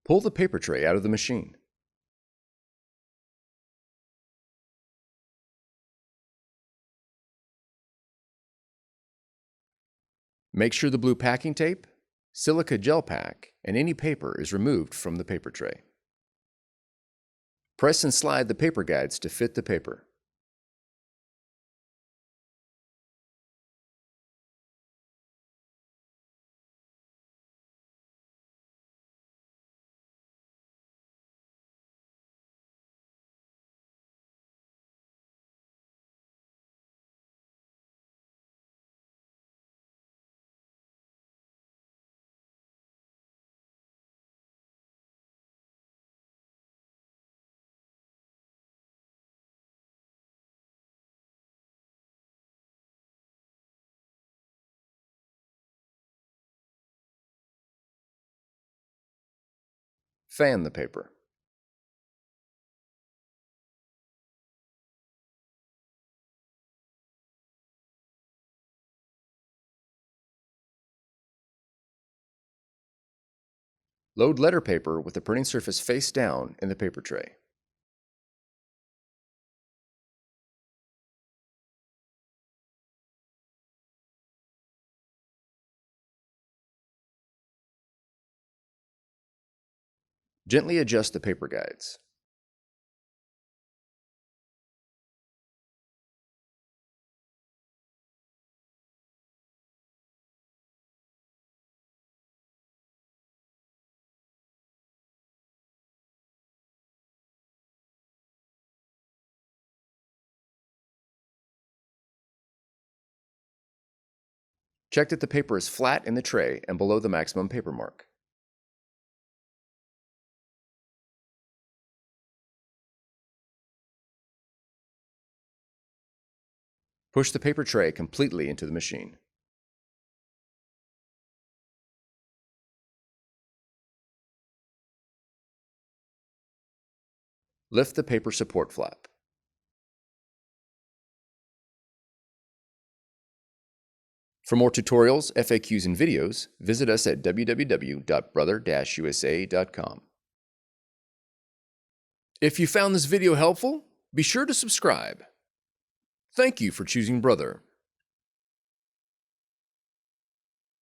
Pull the paper tray out of the machine. Make sure the blue packing tape, silica gel pack, and any paper is removed from the paper tray. Press and slide the paper guides to fit the paper. Fan the paper. Load letter paper with the printing surface face down in the paper tray. Gently adjust the paper guides. Check that the paper is flat in the tray and below the maximum paper mark. Push the paper tray completely into the machine. Lift the paper support flap. For more tutorials, FAQs, and videos, visit us at www.brother-usa.com. If you found this video helpful, be sure to subscribe. Thank you for choosing Brother.